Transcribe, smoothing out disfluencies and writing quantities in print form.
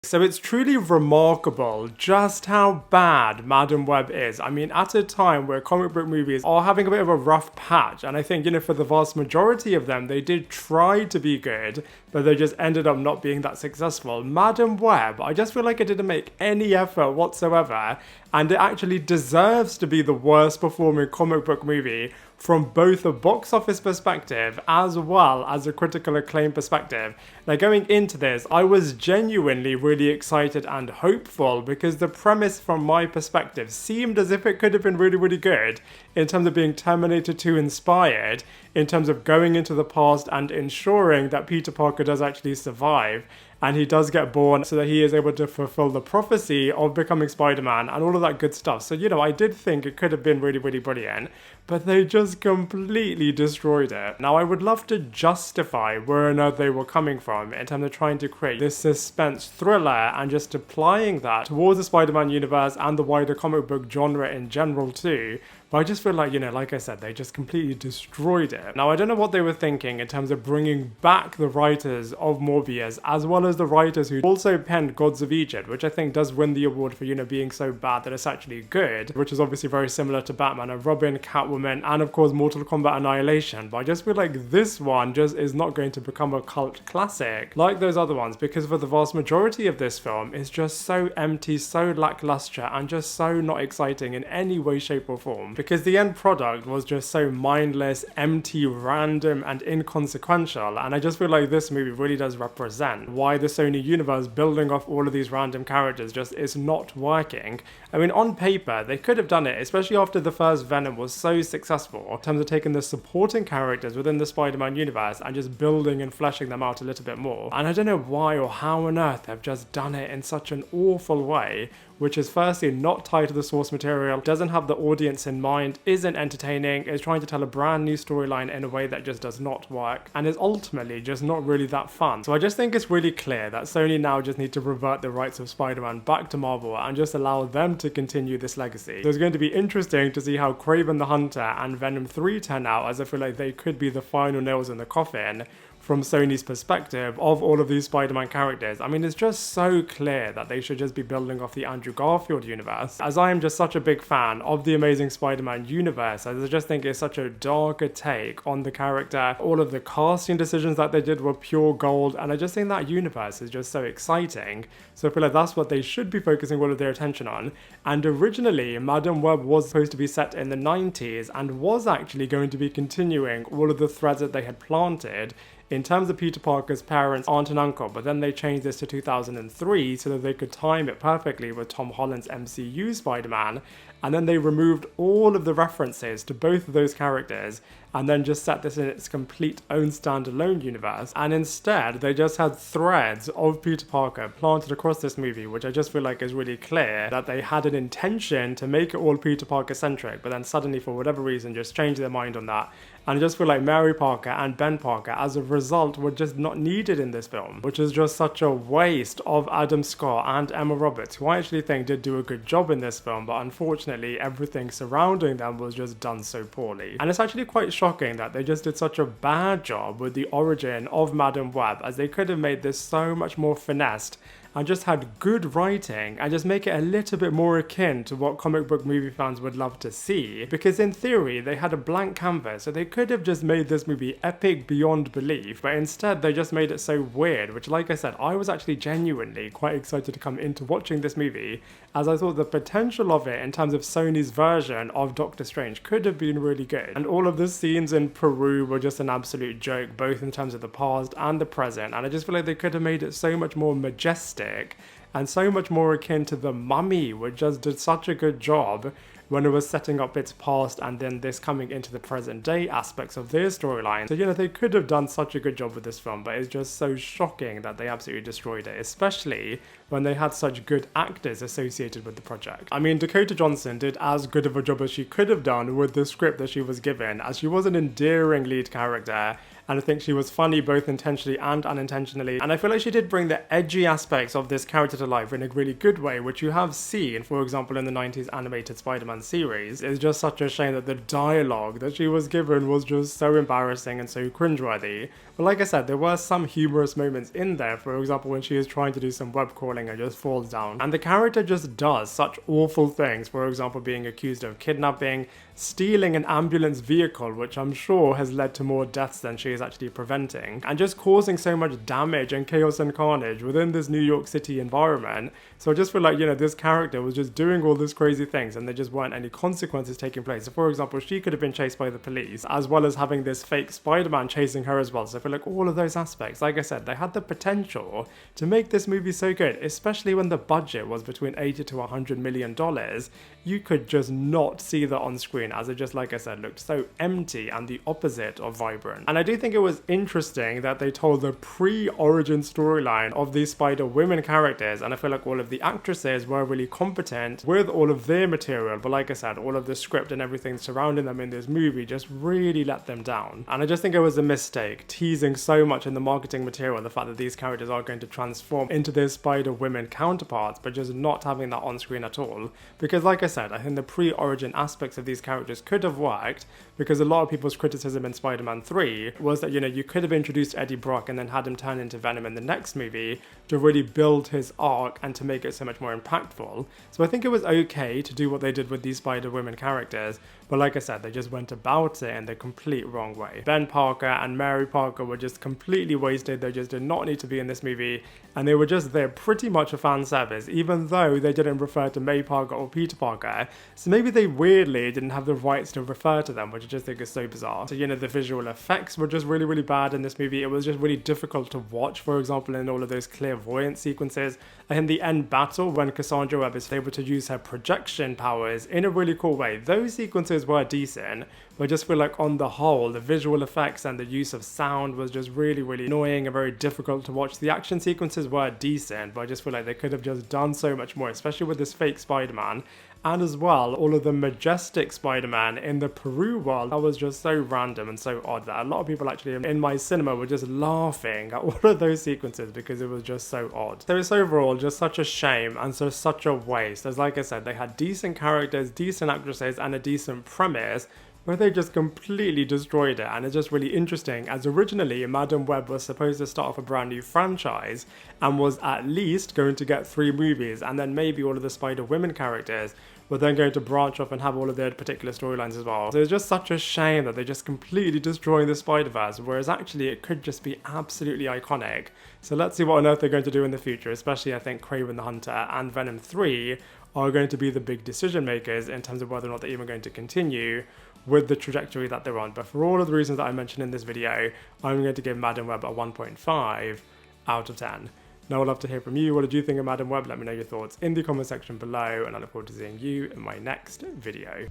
So it's truly remarkable just how bad Madam Web is. I mean, at a time where comic book movies are having a bit of a rough patch, and I think, you know, for the vast majority of them, they did try to be good, but they just ended up not being that successful. Madam Web, I just feel like it didn't make any effort whatsoever, and it actually deserves to be the worst performing comic book movie from both a box office perspective as well as a critical acclaim perspective. Now, going into this, I was genuinely really excited and hopeful because the premise from my perspective seemed as if it could have been really, really good in terms of being Terminator 2 inspired, in terms of going into the past and ensuring that Peter Parker does actually survive and he does get born so that he is able to fulfill the prophecy of becoming Spider-Man and all of that good stuff. So, you know, I did think it could have been really, really brilliant, but they just completely destroyed it. Now, I would love to justify where on earth they were coming from in terms of trying to create this suspense thriller and just applying that towards the Spider-Man universe and the wider comic book genre in general too. But I just feel like, you know, like I said, they just completely destroyed it. Now, I don't know what they were thinking in terms of bringing back the writers of Morbius, as well as the writers who also penned Gods of Egypt, which I think does win the award for, you know, being so bad that it's actually good, which is obviously very similar to Batman and Robin, Catwoman, and of course Mortal Kombat Annihilation. But I just feel like this one just is not going to become a cult classic like those other ones, because for the vast majority of this film, it's just so empty, so lackluster, and just so not exciting in any way, shape, or form. Because the end product was just so mindless, empty, random, and inconsequential, and I just feel like this movie really does represent why the Sony universe building off all of these random characters just is not working. I mean, on paper, they could have done it, especially after the first Venom was so successful, in terms of taking the supporting characters within the Spider-Man universe and just building and fleshing them out a little bit more. And I don't know why or how on earth they've just done it in such an awful way, which is firstly not tied to the source material, doesn't have the audience in mind, isn't entertaining, is trying to tell a brand new storyline in a way that just does not work, and is ultimately just not really that fun. So I just think it's really clear that Sony now just need to revert the rights of Spider-Man back to Marvel and just allow them to continue this legacy. So it's going to be interesting to see how Kraven the Hunter and Venom 3 turn out, as I feel like they could be the final nails in the coffin from Sony's perspective of all of these Spider-Man characters. I mean, it's just so clear that they should just be building off the Andrew Garfield universe, as I am just such a big fan of the Amazing Spider-Man universe, as I just think it's such a darker take on the character. All of the casting decisions that they did were pure gold, and I just think that universe is just so exciting. So I feel like that's what they should be focusing all of their attention on. And originally, Madam Web was supposed to be set in the 90s and was actually going to be continuing all of the threads that they had planted in terms of Peter Parker's parents, aunt and uncle, but then they changed this to 2003 so that they could time it perfectly with Tom Holland's MCU Spider-Man, and then they removed all of the references to both of those characters and then just set this in its complete own standalone universe. And instead, they just had threads of Peter Parker planted across this movie, which I just feel like is really clear that they had an intention to make it all Peter Parker centric, but then suddenly, for whatever reason, just changed their mind on that. And I just feel like Mary Parker and Ben Parker, as a result, were just not needed in this film, which is just such a waste of Adam Scott and Emma Roberts, who I actually think did do a good job in this film, but unfortunately, everything surrounding them was just done so poorly. And it's actually quite shocking that they just did such a bad job with the origin of Madam Web, as they could have made this so much more finessed and just had good writing and just make it a little bit more akin to what comic book movie fans would love to see. Because in theory, they had a blank canvas, so they could have just made this movie epic beyond belief, but instead they just made it so weird, which, like I said, I was actually genuinely quite excited to come into watching this movie, as I thought the potential of it in terms of Sony's version of Doctor Strange could have been really good. And all of the scenes in Peru were just an absolute joke, both in terms of the past and the present, and I just feel like they could have made it so much more majestic and so much more akin to The Mummy, which just did such a good job when it was setting up its past and then this coming into the present day aspects of their storyline. So, you know, they could have done such a good job with this film, but it's just so shocking that they absolutely destroyed it, especially when they had such good actors associated with the project. I mean, Dakota Johnson did as good of a job as she could have done with the script that she was given, as she was an endearing lead character, and I think she was funny both intentionally and unintentionally, and I feel like she did bring the edgy aspects of this character to life in a really good way, which you have seen, for example, in the 90s animated Spider-Man series. It's just such a shame that the dialogue that she was given was just so embarrassing and so cringeworthy. But like I said, there were some humorous moments in there, for example when she is trying to do some web crawling and just falls down. And the character just does such awful things, for example being accused of kidnapping, stealing an ambulance vehicle, which I'm sure has led to more deaths than she is actually preventing, and just causing so much damage and chaos and carnage within this New York City environment. So I just feel like, you know, this character was just doing all these crazy things and there just weren't any consequences taking place. So for example, she could have been chased by the police, as well as having this fake Spider-Man chasing her as well. So I feel like all of those aspects, like I said, they had the potential to make this movie so good, especially when the budget was between $80 to $100 million. You could just not see that on screen, as it just, like I said, looked so empty and the opposite of vibrant. And I do think it was interesting that they told the pre-origin storyline of these Spider-Women characters, and I feel like all of the actresses were really competent with all of their material, but like I said, all of the script and everything surrounding them in this movie just really let them down. And I just think it was a mistake teasing so much in the marketing material the fact that these characters are going to transform into their Spider-Women counterparts, but just not having that on screen at all. Because like I said, I think the pre-origin aspects of these characters could have worked, because a lot of people's criticism in Spider-Man 3 was that, you know, you could have introduced Eddie Brock and then had him turn into Venom in the next movie to really build his arc and to make it so much more impactful. So I think it was okay to do what they did with these Spider-Women characters, but like I said, they just went about it in the complete wrong way. Ben Parker and Mary Parker were just completely wasted. They just did not need to be in this movie, and they were just there pretty much a fan service, even though they didn't refer to May Parker or Peter Parker. So maybe they weirdly didn't have the rights to refer to them, which I just think is so bizarre. So, you know, the visual effects were just really, really bad in this movie. It was just really difficult to watch, for example, in all of those clairvoyant sequences. And in the end battle, when Cassandra Webb is able to use her projection powers in a really cool way, those sequences were decent, but I just feel like on the whole, the visual effects and the use of sound was just really, really annoying and very difficult to watch. The action sequences were decent, but I just feel like they could have just done so much more, especially with this fake Spider-Man. And as well, all of the majestic Spider-Man in the Peru world, that was just so random and so odd that a lot of people actually in my cinema were just laughing at all of those sequences because it was just so odd. So it's overall just such a shame and so such a waste, as like I said, they had decent characters, decent actresses and a decent premise, but they just completely destroyed it. And it's just really interesting, as originally Madam Web was supposed to start off a brand new franchise and was at least going to get 3 movies, and then maybe all of the Spider-Women characters were then going to branch off and have all of their particular storylines as well. So it's just such a shame that they're just completely destroying the Spider-Verse, whereas actually it could just be absolutely iconic. So let's see what on earth they're going to do in the future, especially I think Kraven the Hunter and Venom 3 are going to be the big decision makers in terms of whether or not they're even going to continue with the trajectory that they're on. But for all of the reasons that I mentioned in this video, I'm going to give Madam Web a 1.5 out of 10. Now I'd love to hear from you. What did you think of Madam Web? Let me know your thoughts in the comment section below, and I look forward to seeing you in my next video.